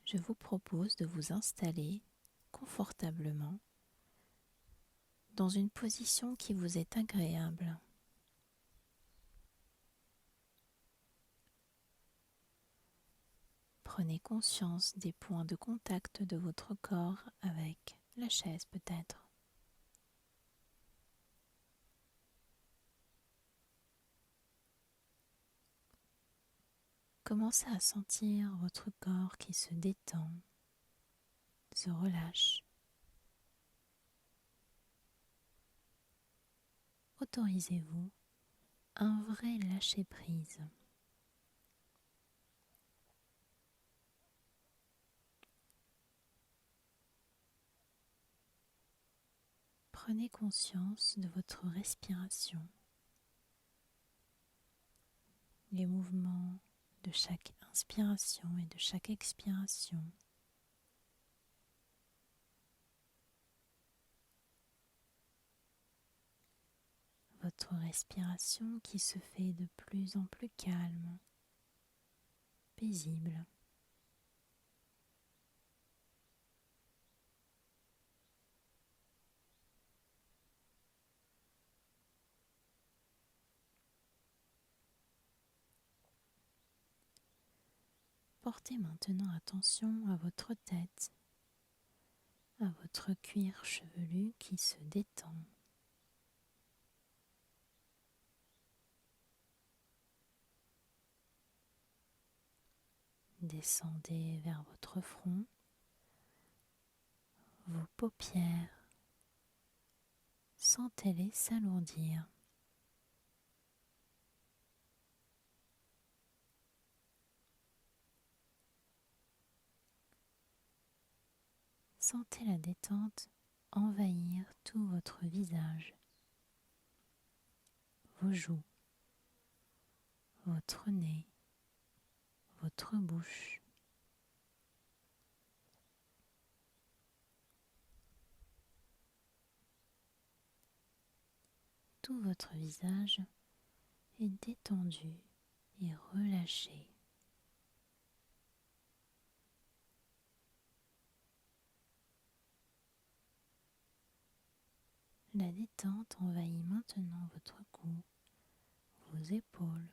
je vous propose de vous installer confortablement dans une position qui vous est agréable. Prenez conscience des points de contact de votre corps avec la chaise peut-être. Commencez à sentir votre corps qui se détend, se relâche. Autorisez-vous un vrai lâcher-prise. Prenez conscience de votre respiration, les mouvements de chaque inspiration et de chaque expiration. Votre respiration qui se fait de plus en plus calme, paisible. Portez maintenant attention à votre tête, à votre cuir chevelu qui se détend. Descendez vers votre front, vos paupières, sentez-les s'alourdir. Sentez la détente envahir tout votre visage, vos joues, votre nez, votre bouche. Tout votre visage est détendu et relâché. La détente envahit maintenant votre cou, vos épaules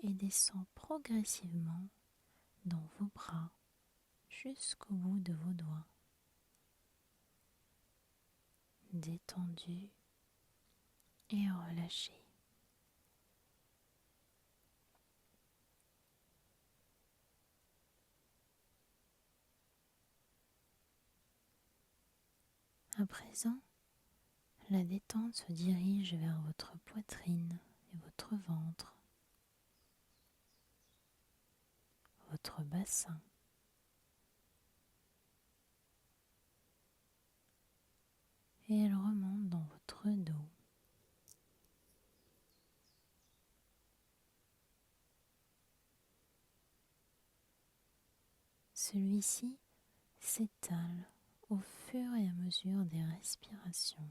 et descend progressivement dans vos bras jusqu'au bout de vos doigts. Détendu et relâché. À présent, la détente se dirige vers votre poitrine et votre ventre, votre bassin. Et elle remonte dans votre dos. Celui-ci s'étale au fur et à mesure des respirations.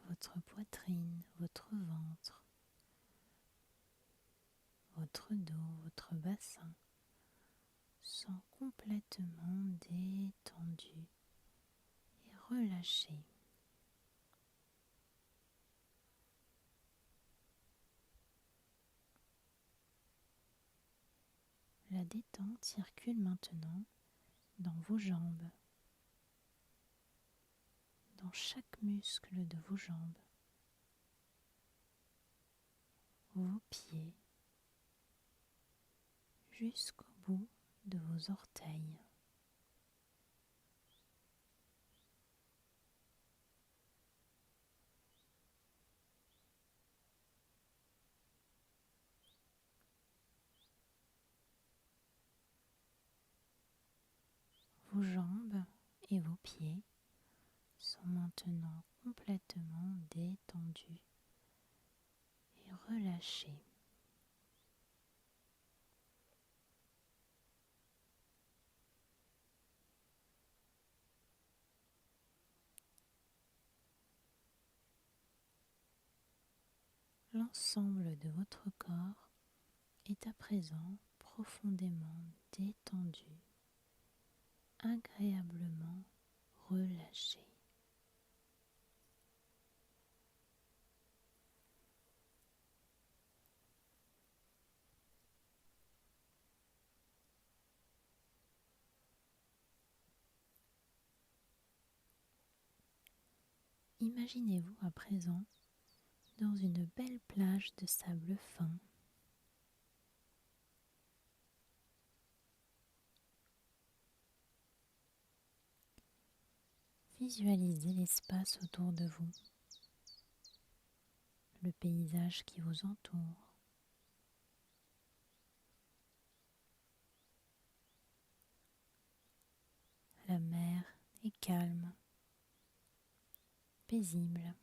Votre poitrine, votre ventre, votre dos, votre bassin sont complètement détendus et relâchés. La détente circule maintenant dans vos jambes, dans chaque muscle de vos jambes, vos pieds, jusqu'au bout de vos orteils. Vos jambes et vos pieds sont maintenant complètement détendus et relâchés. L'ensemble de votre corps est à présent profondément détendu, agréablement relâché. Imaginez-vous à présent dans une belle plage de sable fin. Visualisez l'espace autour de vous, le paysage qui vous entoure. La mer est calme, paisible.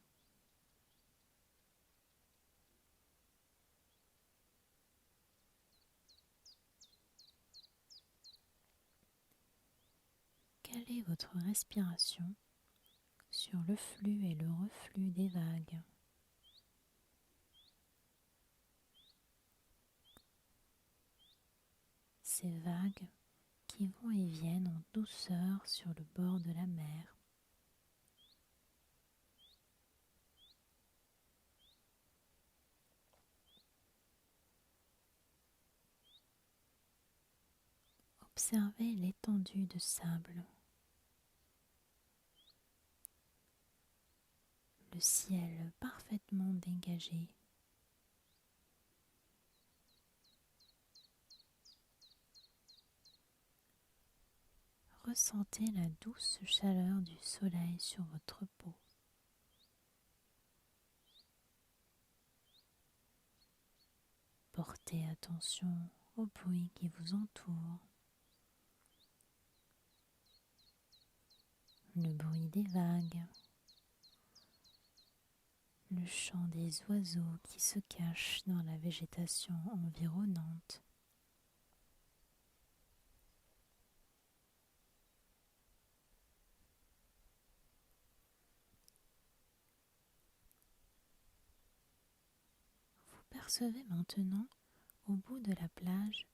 Calez votre respiration sur le flux et le reflux des vagues. Ces vagues qui vont et viennent en douceur sur le bord de la mer. Observez l'étendue de sable, le ciel parfaitement dégagé. Ressentez la douce chaleur du soleil sur votre peau. Portez attention au bruit qui vous entoure, le bruit des vagues, le chant des oiseaux qui se cachent dans la végétation environnante. Vous percevez maintenant, au bout de la plage,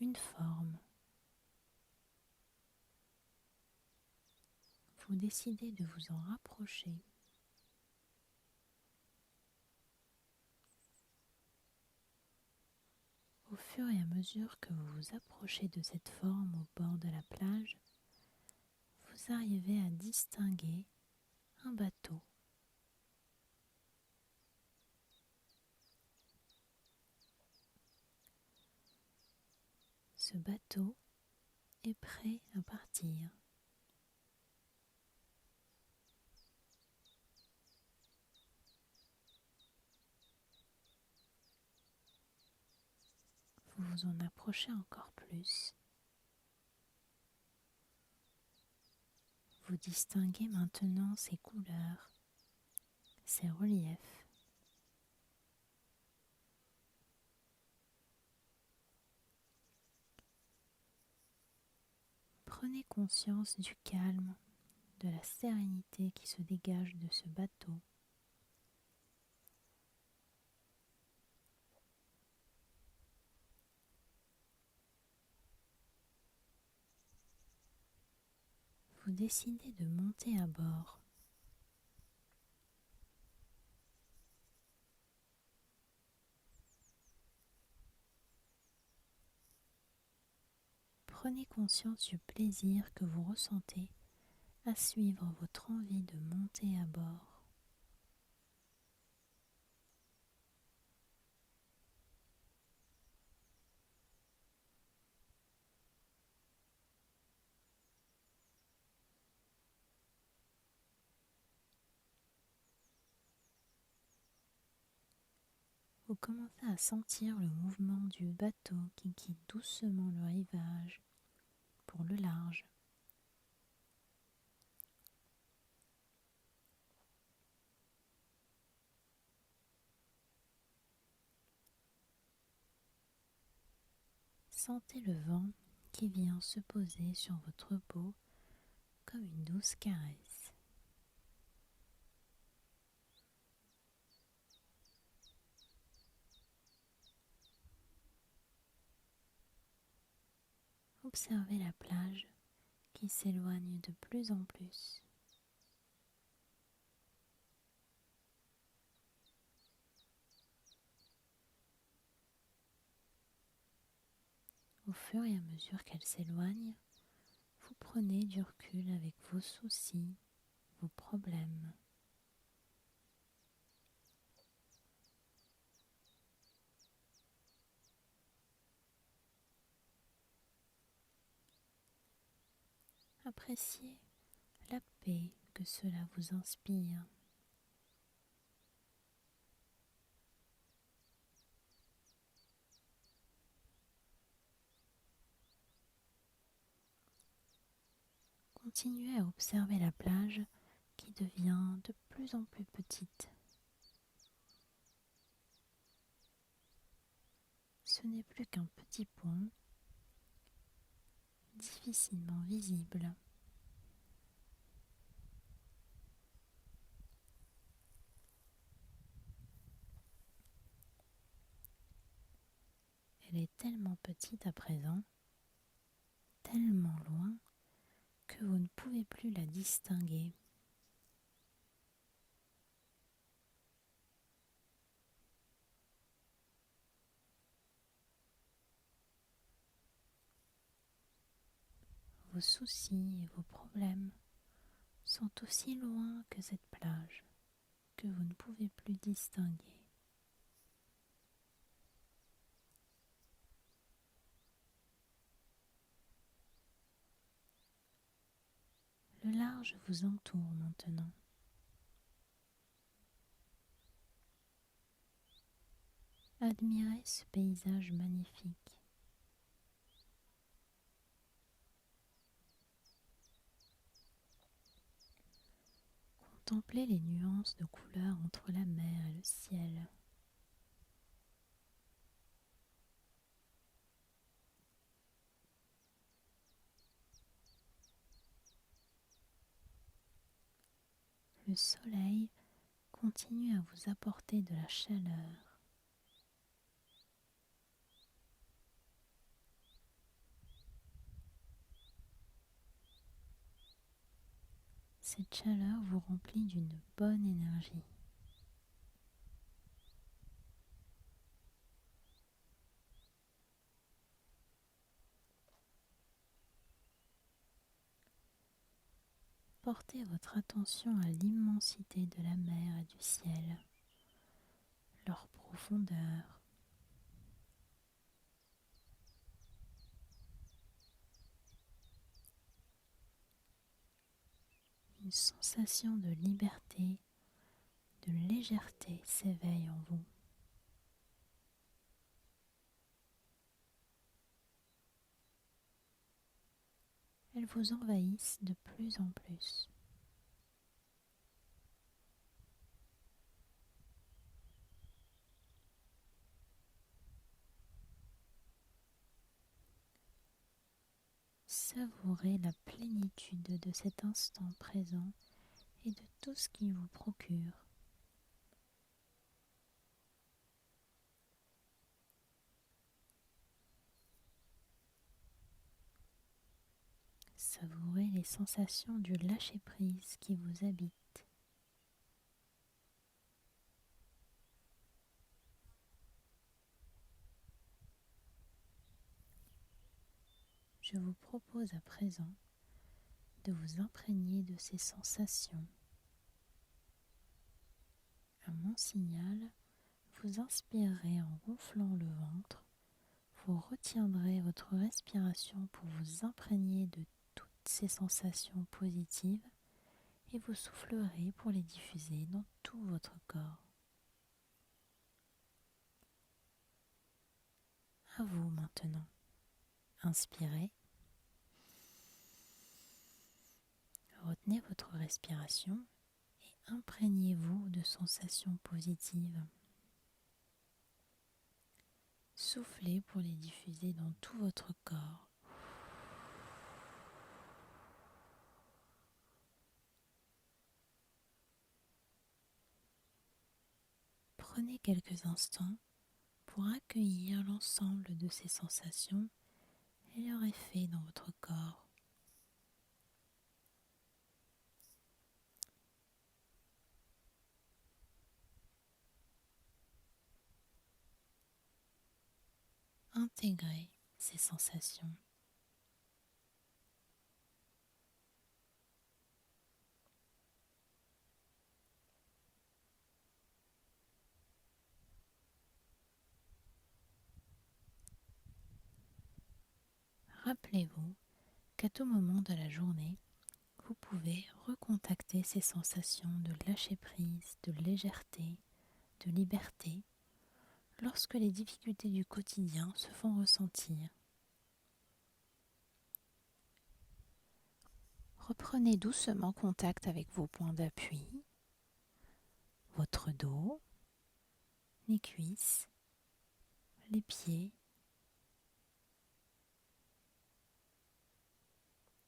une forme. Vous décidez de vous en rapprocher. Au fur et à mesure que vous vous approchez de cette forme au bord de la plage, vous arrivez à distinguer un bateau. Ce bateau est prêt à partir. Vous vous en approchez encore plus. Vous distinguez maintenant ses couleurs, ses reliefs. Prenez conscience du calme, de la sérénité qui se dégage de ce bateau. Vous décidez de monter à bord. Prenez conscience du plaisir que vous ressentez à suivre votre envie de monter à bord. Vous commencez à sentir le mouvement du bateau qui quitte doucement le rivage pour le large. Sentez le vent qui vient se poser sur votre peau comme une douce caresse. observez la plage qui s'éloigne de plus en plus. Au fur et à mesure qu'elle s'éloigne, vous prenez du recul avec vos soucis, vos problèmes. Appréciez la paix que cela vous inspire. Continuez à observer la plage qui devient de plus en plus petite. Ce n'est plus qu'un petit point, difficilement visible. Elle est tellement petite à présent, tellement loin, que vous ne pouvez plus la distinguer. Vos soucis et vos problèmes sont aussi loin que cette plage que vous ne pouvez plus distinguer. Le large vous entoure maintenant. Admirez ce paysage magnifique. Contemplez les nuances de couleurs entre la mer et le ciel. Le soleil continue à vous apporter de la chaleur. Cette chaleur vous remplit d'une bonne énergie. Portez votre attention à l'immensité de la mer et du ciel, leur profondeur. Une sensation de liberté, de légèreté s'éveille en vous. Elles vous envahissent de plus en plus. Savourez la plénitude de cet instant présent et de tout ce qu'il vous procure. Savourez les sensations du lâcher-prise qui vous habitent. Je vous propose à présent de vous imprégner de ces sensations. À mon signal, vous inspirerez en gonflant le ventre, vous retiendrez votre respiration pour vous imprégner de toutes ces sensations positives et vous soufflerez pour les diffuser dans tout votre corps. À vous maintenant. Inspirez. Retenez votre respiration et imprégnez-vous de sensations positives. Soufflez pour les diffuser dans tout votre corps. Prenez quelques instants pour accueillir l'ensemble de ces sensations et leur effet dans votre corps. Intégrez ces sensations. Rappelez-vous qu'à tout moment de la journée, vous pouvez recontacter ces sensations de lâcher-prise, de légèreté, de liberté, lorsque les difficultés du quotidien se font ressentir. Reprenez doucement contact avec vos points d'appui, votre dos, les cuisses, les pieds.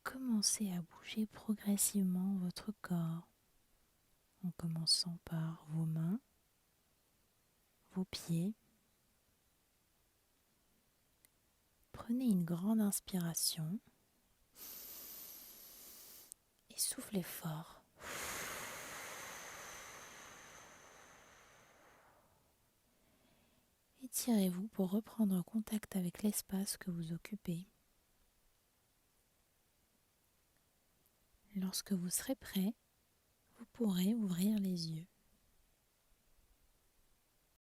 Commencez à bouger progressivement votre corps, en commençant par vos mains, vos pieds. Prenez une grande inspiration et soufflez fort. Étirez-vous pour reprendre contact avec l'espace que vous occupez. Lorsque vous serez prêt, vous pourrez ouvrir les yeux.